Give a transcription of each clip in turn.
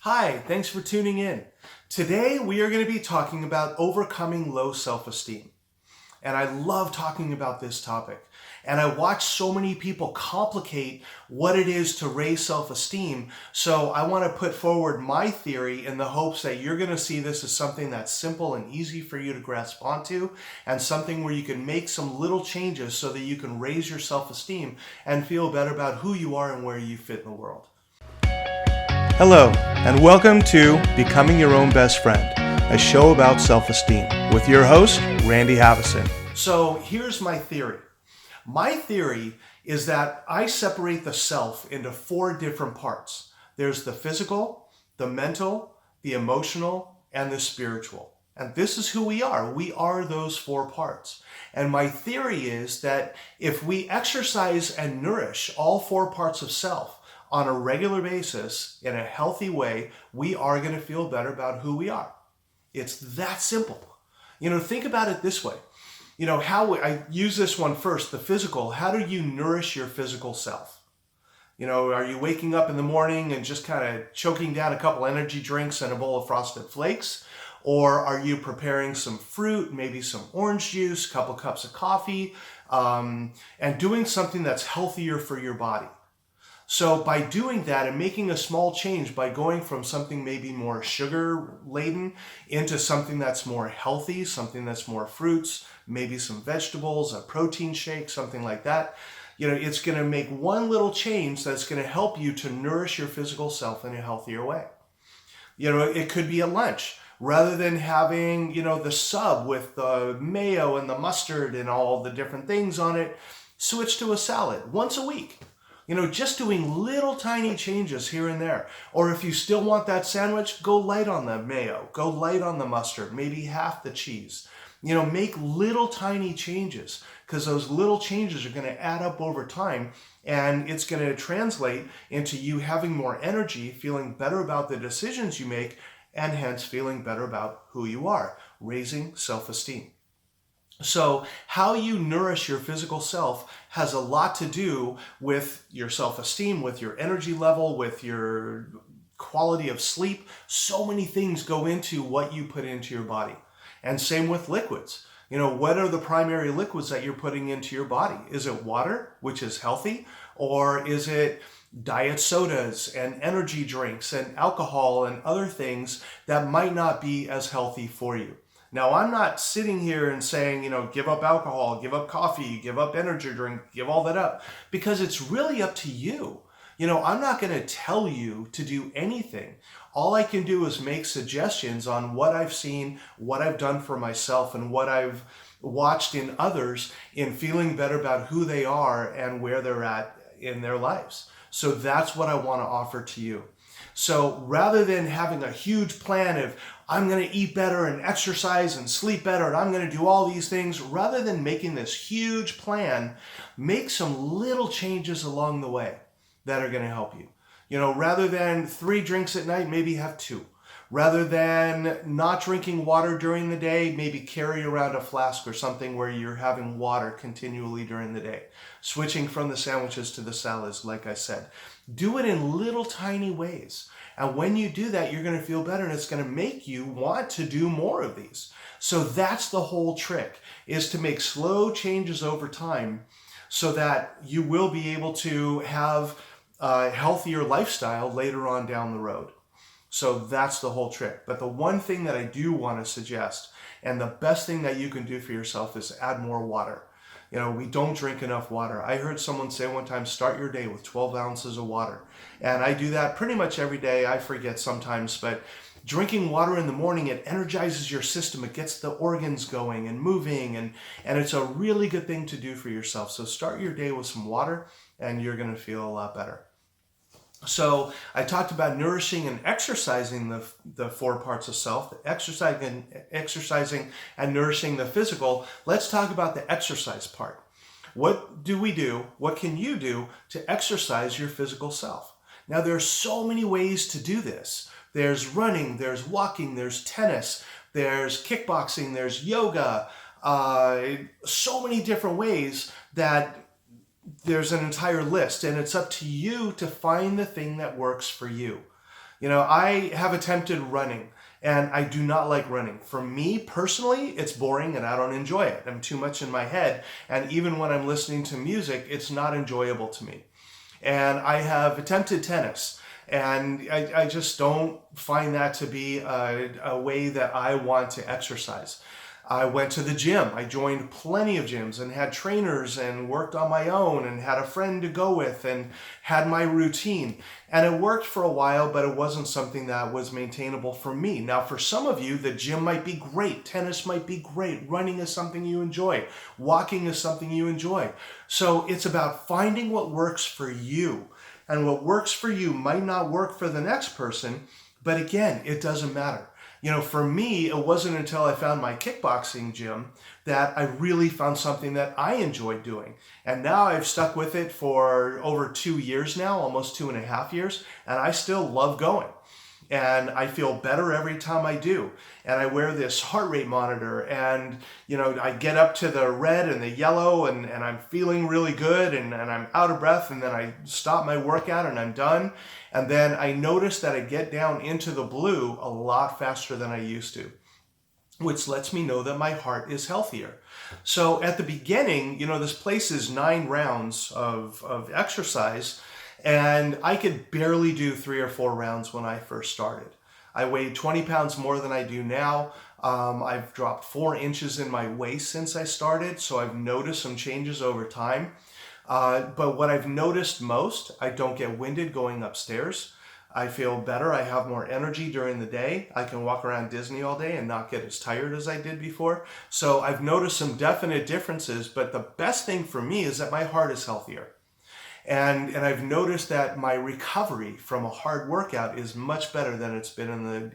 Hi, thanks for tuning in. Today we are going to be talking about overcoming low self-esteem. And I love talking about this topic. And I watch so many people complicate what it is to raise self-esteem. So I want to put forward my theory in the hopes that you're going to see this as something that's simple and easy for you to grasp onto, and something where you can make some little changes so that you can raise your self-esteem and feel better about who you are and where you fit in the world. Hello, and welcome to Becoming Your Own Best Friend, a show about self-esteem, with your host, Randy Haveson. So here's my theory. My theory is that I separate the self into four different parts. There's the physical, the mental, the emotional, and the spiritual. And this is who we are. We are those four parts. And my theory is that if we exercise and nourish all four parts of self, on a regular basis, in a healthy way, we are going to feel better about who we are. It's that simple. Think about it this way. How I use this one first, the physical. How do you nourish your physical self? Are you waking up in the morning and just kind of choking down a couple energy drinks and a bowl of Frosted Flakes? Or are you preparing some fruit, maybe some orange juice, a couple cups of coffee, and doing something that's healthier for your body? So by doing that and making a small change, by going from something maybe more sugar laden into something that's more healthy, something that's more fruits, maybe some vegetables, a protein shake, something like that, it's going to make one little change that's going to help you to nourish your physical self in a healthier way. It could be a lunch. Rather than having, the sub with the mayo and the mustard and all the different things on it, switch to a salad once a week. Just doing little tiny changes here and there. Or if you still want that sandwich, go light on the mayo, go light on the mustard, maybe half the cheese. Make little tiny changes, because those little changes are going to add up over time, and it's going to translate into you having more energy, feeling better about the decisions you make, and hence feeling better about who you are, raising self-esteem. So how you nourish your physical self has a lot to do with your self-esteem, with your energy level, with your quality of sleep. So many things go into what you put into your body. And same with liquids. What are the primary liquids that you're putting into your body? Is it water, which is healthy? Or is it diet sodas and energy drinks and alcohol and other things that might not be as healthy for you? Now, I'm not sitting here and saying, give up alcohol, give up coffee, give up energy drink, give all that up, because it's really up to you. I'm not going to tell you to do anything. All I can do is make suggestions on what I've seen, what I've done for myself, and what I've watched in others in feeling better about who they are and where they're at in their lives. So that's what I want to offer to you. So rather than having a huge plan of, I'm going to eat better and exercise and sleep better and I'm going to do all these things, rather than making this huge plan, make some little changes along the way that are going to help you. Rather than 3 drinks at night, maybe have 2. Rather than not drinking water during the day, maybe carry around a flask or something where you're having water continually during the day. Switching from the sandwiches to the salads, like I said. Do it in little tiny ways. And when you do that, you're going to feel better, and it's going to make you want to do more of these. So that's the whole trick, is to make slow changes over time so that you will be able to have a healthier lifestyle later on down the road. So that's the whole trick. But the one thing that I do want to suggest, and the best thing that you can do for yourself, is add more water. We don't drink enough water. I heard someone say one time, start your day with 12 ounces of water. And I do that pretty much every day. I forget sometimes, but drinking water in the morning, it energizes your system. It gets the organs going and moving, and it's a really good thing to do for yourself. So start your day with some water, and you're going to feel a lot better. So I talked about nourishing and exercising the 4 parts of self, exercising and nourishing the physical. Let's talk about the exercise part. What do we do? What can you do to exercise your physical self? Now, there are so many ways to do this. There's running, there's walking, there's tennis, there's kickboxing, there's yoga, so many different ways that there's an entire list, and it's up to you to find the thing that works for you. I have attempted running and I do not like running. For me personally, it's boring and I don't enjoy it. I'm too much in my head. And even when I'm listening to music, it's not enjoyable to me. And I have attempted tennis. And I just don't find that to be a way that I want to exercise. I went to the gym. I joined plenty of gyms and had trainers and worked on my own and had a friend to go with and had my routine. And it worked for a while, but it wasn't something that was maintainable for me. Now, for some of you, the gym might be great. Tennis might be great. Running is something you enjoy. Walking is something you enjoy. So it's about finding what works for you. And what works for you might not work for the next person, but again, it doesn't matter. For me, it wasn't until I found my kickboxing gym that I really found something that I enjoyed doing. And now I've stuck with it for over 2 years now, almost 2.5 years, and I still love going. And I feel better every time I do. And I wear this heart rate monitor and, I get up to the red and the yellow and I'm feeling really good and I'm out of breath, and then I stop my workout and I'm done. And then I notice that I get down into the blue a lot faster than I used to, which lets me know that my heart is healthier. So at the beginning, this place is 9 rounds of exercise, and I could barely do 3 or 4 rounds when I first started. I weighed 20 pounds more than I do now. I've dropped 4 inches in my waist since I started, so I've noticed some changes over time. But what I've noticed most, I don't get winded going upstairs. I feel better. I have more energy during the day. I can walk around Disney all day and not get as tired as I did before. So I've noticed some definite differences, but the best thing for me is that my heart is healthier. And I've noticed that my recovery from a hard workout is much better than it's been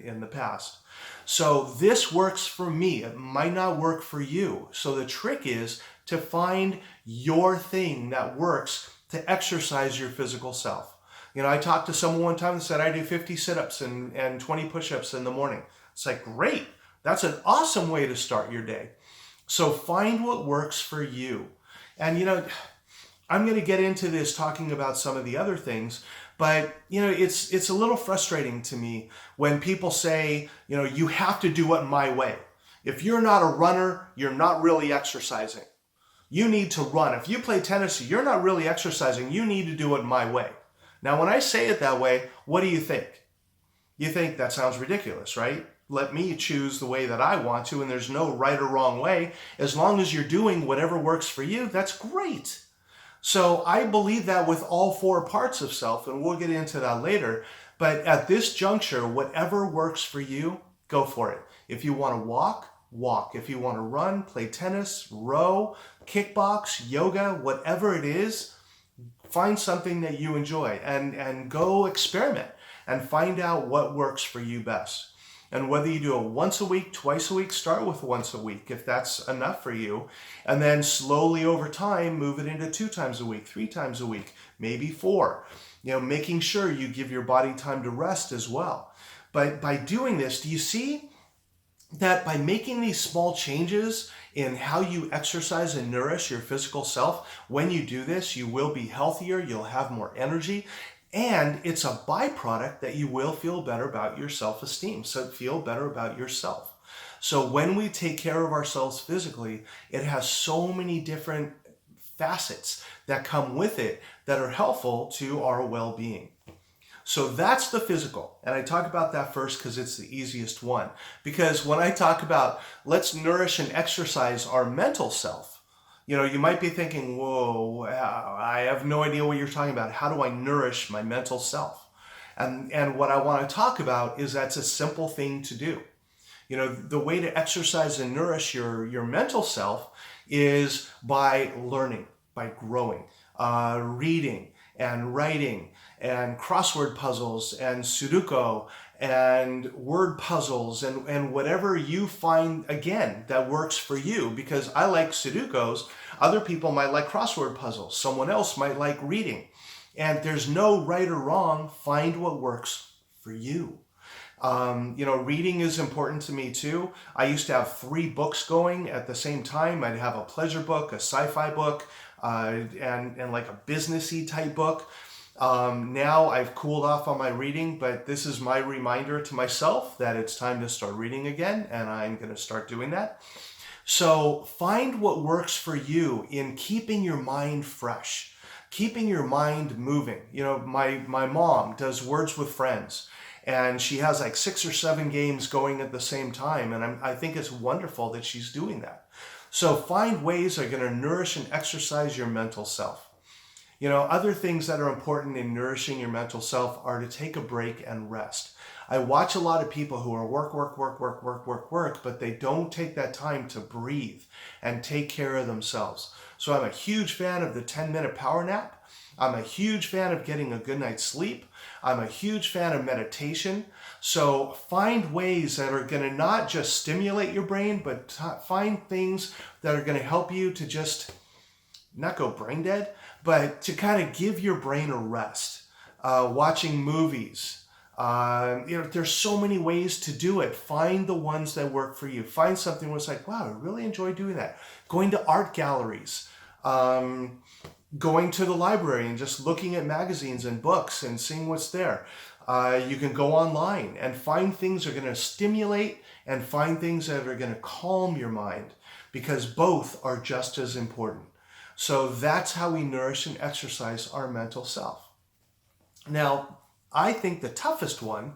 in the past. So this works for me. It might not work for you. So the trick is to find your thing that works to exercise your physical self. I talked to someone one time that said I do 50 sit-ups and 20 push-ups in the morning. It's like, great. That's an awesome way to start your day. So find what works for you. And I'm going to get into this talking about some of the other things, but it's a little frustrating to me when people say, you have to do it my way. If you're not a runner, you're not really exercising. You need to run. If you play tennis, you're not really exercising. You need to do it my way. Now, when I say it that way, what do you think? You think that sounds ridiculous, right? Let me choose the way that I want to, and there's no right or wrong way. As long as you're doing whatever works for you, that's great. So I believe that with all 4 parts of self, and we'll get into that later. But at this juncture, whatever works for you, go for it. If you want to walk, walk. If you want to run, play tennis, row, kickbox, yoga, whatever it is, find something that you enjoy and go experiment and find out what works for you best. And whether you do it once a week, twice a week, start with once a week if that's enough for you. And then slowly over time, move it into 2 times a week, 3 times a week, maybe 4. Making sure you give your body time to rest as well. But by doing this, do you see that by making these small changes in how you exercise and nourish your physical self, when you do this, you will be healthier, you'll have more energy, and it's a byproduct that you will feel better about your self-esteem. So feel better about yourself. So when we take care of ourselves physically, it has so many different facets that come with it that are helpful to our well-being. So that's the physical. And I talk about that first because it's the easiest one. Because when I talk about let's nourish and exercise our mental self, you might be thinking, whoa, I have no idea what you're talking about. How do I nourish my mental self? And what I want to talk about is that's a simple thing to do. The way to exercise and nourish your mental self is by learning, by growing, reading and writing and crossword puzzles and Sudoku and word puzzles and whatever you find, again, that works for you. Because I like Sudokus, other people might like crossword puzzles, someone else might like reading. And there's no right or wrong. Find what works for you. Reading is important to me too. I used to have 3 books going at the same time. I'd have a pleasure book, a sci-fi book, and like a businessy type book. Now I've cooled off on my reading, but this is my reminder to myself that it's time to start reading again, and I'm going to start doing that. So find what works for you in keeping your mind fresh, keeping your mind moving. My mom does Words with Friends, and she has like 6 or 7 games going at the same time, and I think it's wonderful that she's doing that. So find ways that are going to nourish and exercise your mental self. Other things that are important in nourishing your mental self are to take a break and rest. I watch a lot of people who are work, but they don't take that time to breathe and take care of themselves. So I'm a huge fan of the 10-minute power nap. I'm a huge fan of getting a good night's sleep. I'm a huge fan of meditation. So find ways that are going to not just stimulate your brain, but find things that are going to help you to just not go brain dead, but to kind of give your brain a rest. Watching movies. There's so many ways to do it. Find the ones that work for you. Find something where it's like, wow, I really enjoy doing that. Going to art galleries. Going to the library and just looking at magazines and books and seeing what's there. You can go online and find things that are going to stimulate and find things that are going to calm your mind, because both are just as important. So that's how we nourish and exercise our mental self. Now, I think the toughest one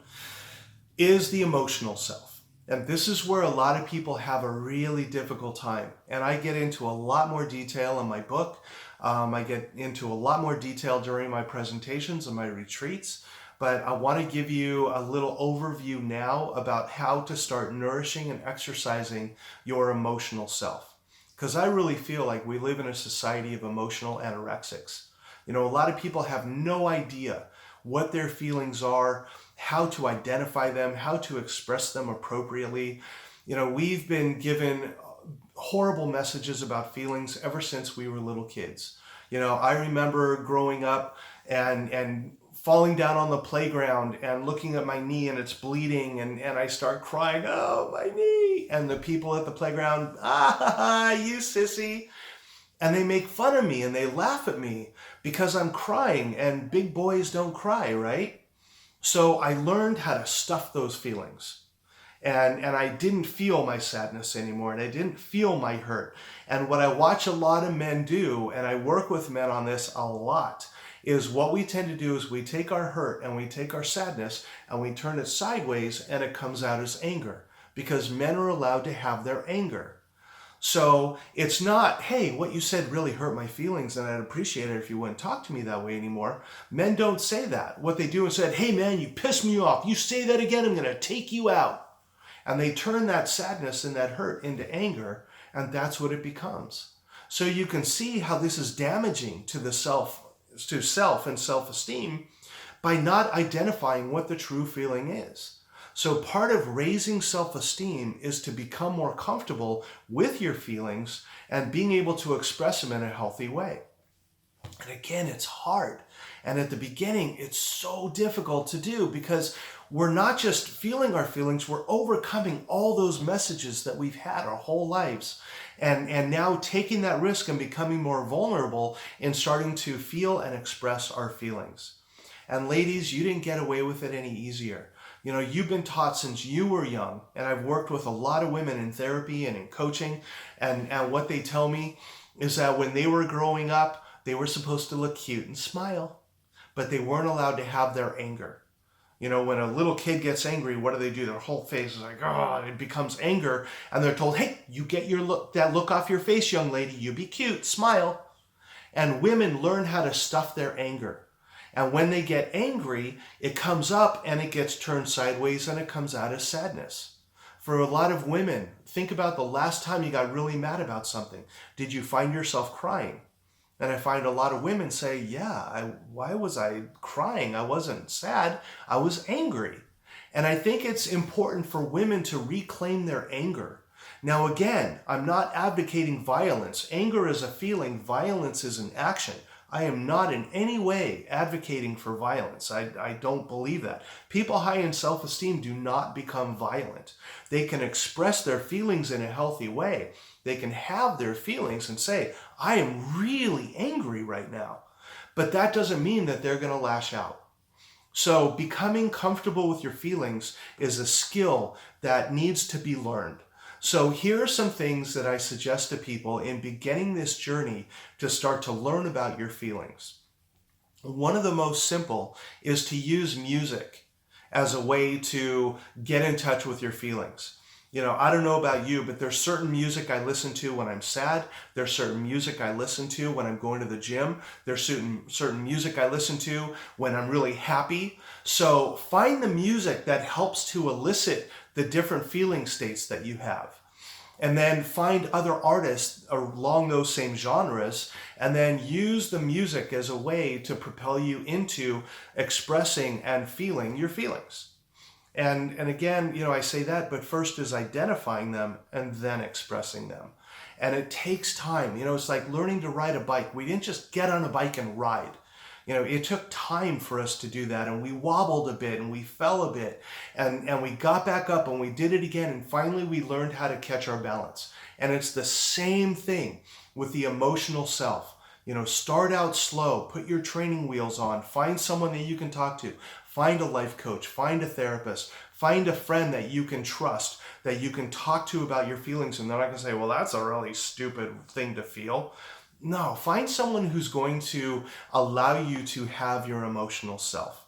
is the emotional self. And this is where a lot of people have a really difficult time. And I get into a lot more detail in my book. I get into a lot more detail during my presentations and my retreats. But I want to give you a little overview now about how to start nourishing and exercising your emotional self. Because I really feel like we live in a society of emotional anorexics. A lot of people have no idea what their feelings are, how to identify them, how to express them appropriately. We've been given horrible messages about feelings ever since we were little kids. I remember growing up and falling down on the playground and looking at my knee and it's bleeding and I start crying, oh, my knee. And the people at the playground, you sissy. And they make fun of me and they laugh at me because I'm crying, and big boys don't cry, right? So I learned how to stuff those feelings. And I didn't feel my sadness anymore, and I didn't feel my hurt. And what I watch a lot of men do, and I work with men on this a lot, is what we tend to do is we take our hurt and we take our sadness and we turn it sideways and it comes out as anger, because men are allowed to have their anger. So it's not, hey, what you said really hurt my feelings and I'd appreciate it if you wouldn't talk to me that way anymore. Men don't say that. What they do is say, hey man, you pissed me off. You say that again, I'm going to take you out. And they turn that sadness and that hurt into anger, and that's what it becomes. So you can see how this is damaging to self and self-esteem by not identifying what the true feeling is. So part of raising self-esteem is to become more comfortable with your feelings and being able to express them in a healthy way. And again, it's hard. And at the beginning, it's so difficult to do because we're not just feeling our feelings, we're overcoming all those messages that we've had our whole lives. And now taking that risk and becoming more vulnerable and starting to feel and express our feelings. And ladies, you didn't get away with it any easier. You've been taught since you were young, and I've worked with a lot of women in therapy and in coaching, and what they tell me is that when they were growing up, they were supposed to look cute and smile, but they weren't allowed to have their anger. When a little kid gets angry, what do? Their whole face is like, oh, it becomes anger, and they're told, hey, you get that look off your face, young lady, you be cute, smile. And women learn how to stuff their anger. And when they get angry, it comes up and it gets turned sideways and it comes out as sadness. For a lot of women, think about the last time you got really mad about something. Did you find yourself crying? And I find a lot of women say, yeah, why was I crying? I wasn't sad. I was angry. And I think it's important for women to reclaim their anger. Now, again, I'm not advocating violence. Anger is a feeling. Violence is an action. I am not in any way advocating for violence. I don't believe that. People high in self-esteem do not become violent. They can express their feelings in a healthy way. They can have their feelings and say, I am really angry right now. but that doesn't mean that they're going to lash out. So becoming comfortable with your feelings is a skill that needs to be learned. So here are some things that I suggest to people in beginning this journey to start to learn about your feelings. One of the most simple is to use music as a way to get in touch with your feelings. I don't know about you, but there's certain music I listen to when I'm sad. There's certain music I listen to when I'm going to the gym. There's certain music I listen to when I'm really happy. So find the music that helps to elicit the different feeling states that you have. And then find other artists along those same genres, and then use the music as a way to propel you into expressing and feeling your feelings. And again, I say that, but first is identifying them and then expressing them. And it takes time. It's like learning to ride a bike. We didn't just get on a bike and ride. It took time for us to do that, and we wobbled a bit and we fell a bit and we got back up and we did it again, and finally we learned how to catch our balance. And it's the same thing with the emotional self. Start out slow, put your training wheels on, find someone that you can talk to, find a life coach, find a therapist, find a friend that you can trust, that you can talk to about your feelings, and they're not going to say, well, that's a really stupid thing to feel. No, find someone who's going to allow you to have your emotional self.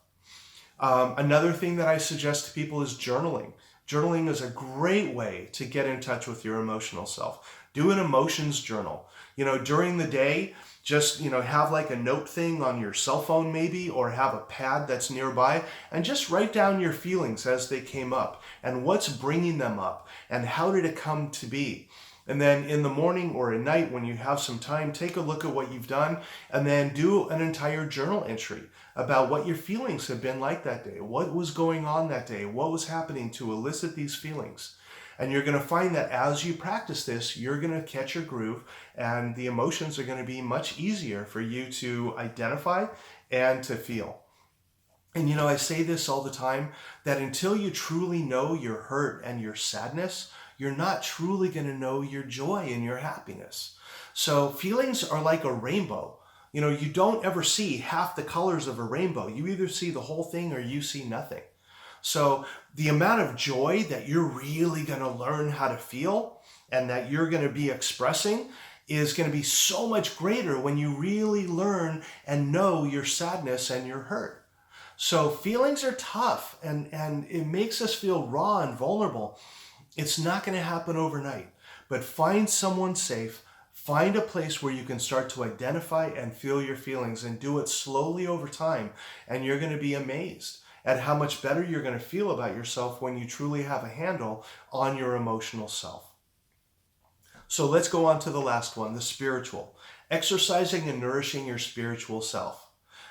Another thing that I suggest to people is journaling. Journaling is a great way to get in touch with your emotional self. Do an emotions journal. During the day, just, have like a note thing on your cell phone maybe, or have a pad that's nearby, and just write down your feelings as they came up and what's bringing them up and how did it come to be. And then in the morning or at night when you have some time, take a look at what you've done and then do an entire journal entry about what your feelings have been like that day. What was going on that day? What was happening to elicit these feelings? And you're going to find that as you practice this, you're going to catch your groove, and the emotions are going to be much easier for you to identify and to feel. And I say this all the time, that until you truly know your hurt and your sadness, you're not truly going to know your joy and your happiness. So feelings are like a rainbow. You don't ever see half the colors of a rainbow. You either see the whole thing or you see nothing. So the amount of joy that you're really going to learn how to feel and that you're going to be expressing is going to be so much greater when you really learn and know your sadness and your hurt. So feelings are tough, and it makes us feel raw and vulnerable. It's not going to happen overnight, but find someone safe, find a place where you can start to identify and feel your feelings, and do it slowly over time, and you're going to be amazed at how much better you're going to feel about yourself when you truly have a handle on your emotional self. So let's go on to the last one, the spiritual. Exercising and nourishing your spiritual self.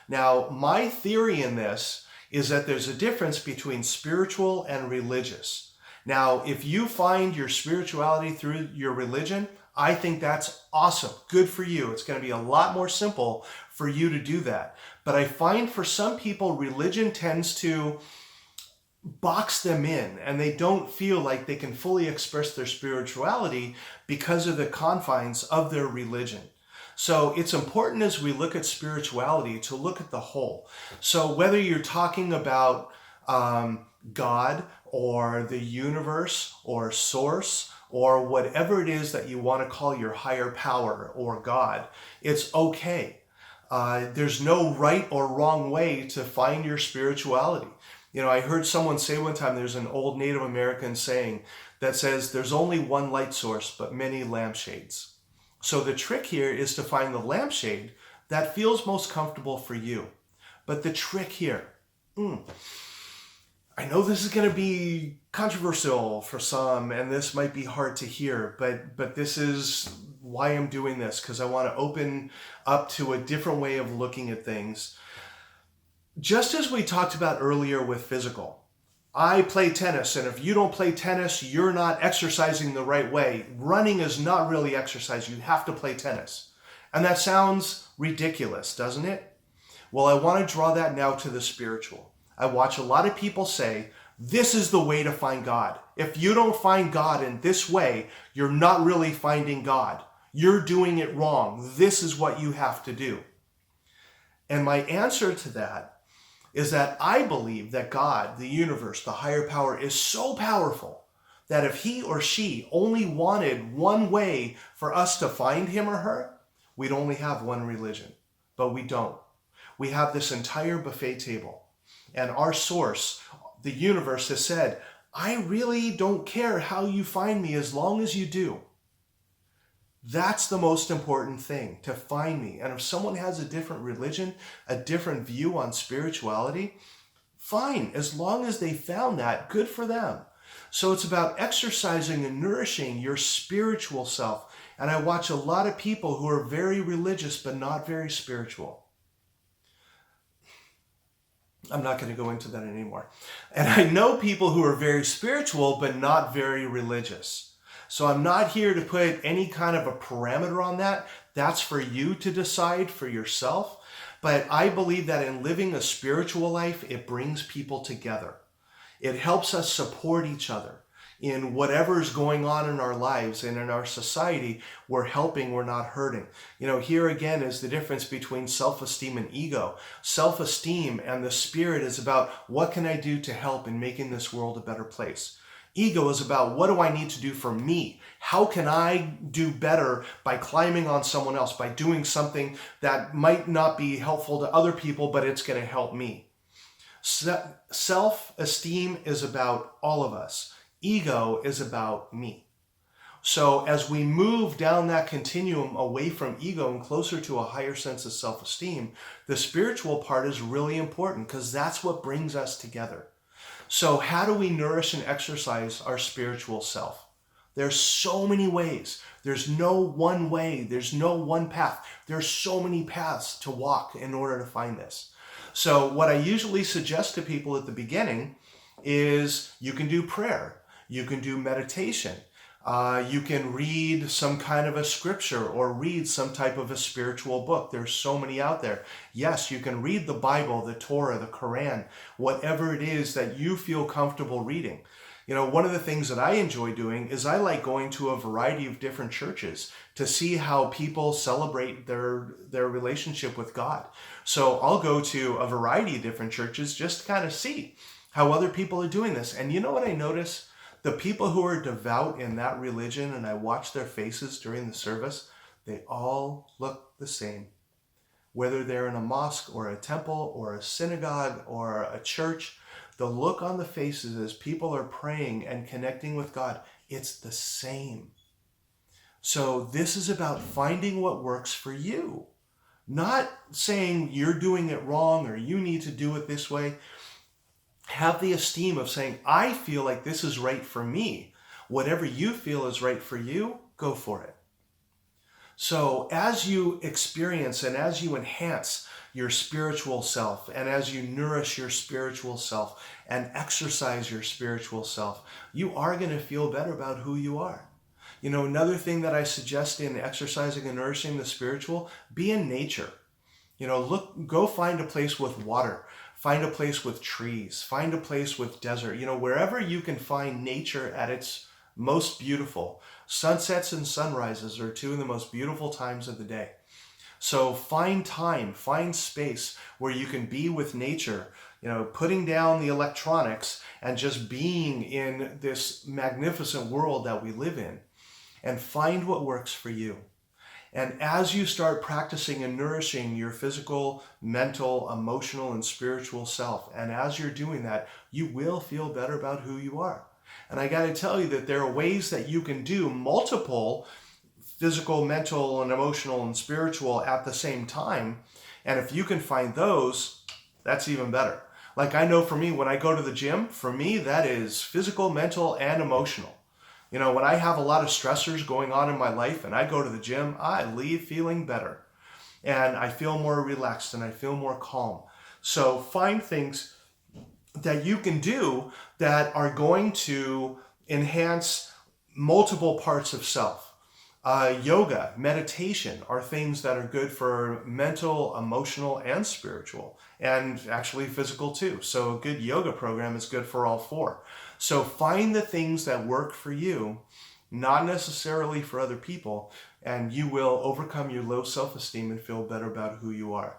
Now, my theory in this is that there's a difference between spiritual and religious. Now, if you find your spirituality through your religion, I think that's awesome. Good for you. It's going to be a lot more simple for you to do that. But I find for some people, religion tends to box them in, and they don't feel like they can fully express their spirituality because of the confines of their religion. So it's important as we look at spirituality to look at the whole. So whether you're talking about God or the universe or source or whatever it is that you want to call your higher power or God, it's okay. There's no right or wrong way to find your spirituality. I heard someone say one time, there's an old Native American saying that says there's only one light source but many lampshades. So the trick here is to find the lampshade that feels most comfortable for you. But the trick here, I know this is going to be controversial for some, and this might be hard to hear, but this is why I'm doing this, because I want to open up to a different way of looking at things. Just as we talked about earlier with physical, I play tennis, and if you don't play tennis, you're not exercising the right way. Running is not really exercise. You have to play tennis. And that sounds ridiculous, doesn't it? Well, I want to draw that now to the spiritual. I watch a lot of people say, this is the way to find God. If you don't find God in this way, you're not really finding God. You're doing it wrong. This is what you have to do. And my answer to that is that I believe that God, the universe, the higher power, is so powerful that if he or she only wanted one way for us to find him or her, we'd only have one religion. But we don't. We have this entire buffet table. And our source, the universe, has said, I really don't care how you find me as long as you do. That's the most important thing, to find me. And if someone has a different religion, a different view on spirituality, fine. As long as they found that, good for them. So it's about exercising and nourishing your spiritual self. And I watch a lot of people who are very religious but not very spiritual. I'm not going to go into that anymore. And I know people who are very spiritual but not very religious. So I'm not here to put any kind of a parameter on that. That's for you to decide for yourself. But I believe that in living a spiritual life, it brings people together. It helps us support each other in whatever is going on in our lives and in our society. We're helping, we're not hurting. Here again is the difference between self-esteem and ego. Self-esteem and the spirit is about what can I do to help in making this world a better place. Ego is about what do I need to do for me? How can I do better by climbing on someone else, by doing something that might not be helpful to other people, but it's going to help me? Self-esteem is about all of us. Ego is about me. So as we move down that continuum away from ego and closer to a higher sense of self-esteem, the spiritual part is really important because that's what brings us together. So how do we nourish and exercise our spiritual self? There's so many ways. There's no one way. There's no one path. There's so many paths to walk in order to find this. So what I usually suggest to people at the beginning is you can do prayer. You can do meditation. You can read some kind of a scripture or read some type of a spiritual book. There's so many out there. Yes, you can read the Bible, the Torah, the Quran, whatever it is that you feel comfortable reading. One of the things that I enjoy doing is I like going to a variety of different churches to see how people celebrate their relationship with God. So I'll go to a variety of different churches just to kind of see how other people are doing this. And you know what I notice? The people who are devout in that religion, and I watch their faces during the service, they all look the same. Whether they're in a mosque or a temple or a synagogue or a church, the look on the faces as people are praying and connecting with God, it's the same. So this is about finding what works for you. Not saying you're doing it wrong or you need to do it this way. Have the esteem of saying, I feel like this is right for me. Whatever you feel is right for you, go for it. So as you experience and as you enhance your spiritual self and as you nourish your spiritual self and exercise your spiritual self, you are going to feel better about who you are. Another thing that I suggest in exercising and nourishing the spiritual, be in nature. Go find a place with water. Find a place with trees, find a place with desert, wherever you can find nature at its most beautiful. Sunsets and sunrises are two of the most beautiful times of the day. So find time, find space where you can be with nature, putting down the electronics and just being in this magnificent world that we live in, and find what works for you. And as you start practicing and nourishing your physical, mental, emotional, and spiritual self, and as you're doing that, you will feel better about who you are. And I got to tell you that there are ways that you can do multiple physical, mental, and emotional, and spiritual at the same time. And if you can find those, that's even better. Like I know for me, when I go to the gym, for me, that is physical, mental, and emotional. When I have a lot of stressors going on in my life and I go to the gym, I leave feeling better. And I feel more relaxed and I feel more calm. So find things that you can do that are going to enhance multiple parts of self. Yoga, meditation are things that are good for mental, emotional, and spiritual, and actually physical too. So a good yoga program is good for all four. So find the things that work for you, not necessarily for other people, and you will overcome your low self-esteem and feel better about who you are.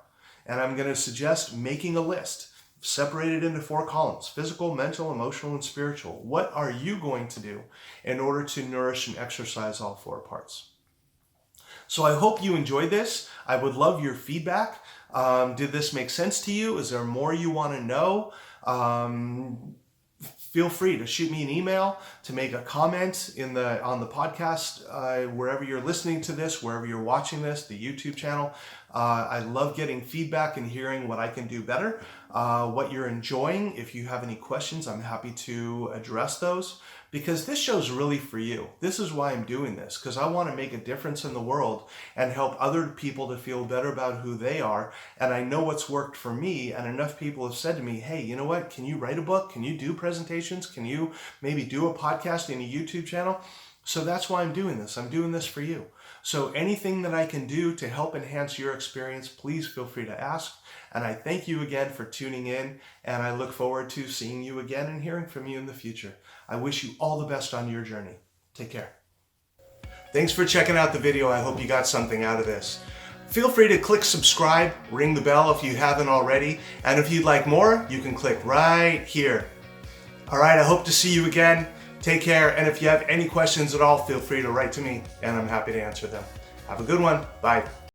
And I'm going to suggest making a list, separated into 4 columns: physical, mental, emotional, and spiritual. What are you going to do in order to nourish and exercise all 4 parts? So I hope you enjoyed this. I would love your feedback. Did this make sense to you? Is there more you want to know? Feel free to shoot me an email, to make a comment on the podcast, wherever you're listening to this, wherever you're watching this, the YouTube channel. I love getting feedback and hearing what I can do better, what you're enjoying. If you have any questions, I'm happy to address those, because this show's really for you. This is why I'm doing this, because I want to make a difference in the world and help other people to feel better about who they are. And I know what's worked for me, and enough people have said to me, hey, you know what? Can you write a book? Can you do presentations? Can you maybe do a podcast and a YouTube channel? So that's why I'm doing this. I'm doing this for you. So anything that I can do to help enhance your experience, please feel free to ask. And I thank you again for tuning in, and I look forward to seeing you again and hearing from you in the future. I wish you all the best on your journey. Take care. Thanks for checking out the video. I hope you got something out of this. Feel free to click subscribe, ring the bell if you haven't already, and if you'd like more, you can click right here. All right, I hope to see you again. Take care, and if you have any questions at all, feel free to write to me, and I'm happy to answer them. Have a good one. Bye.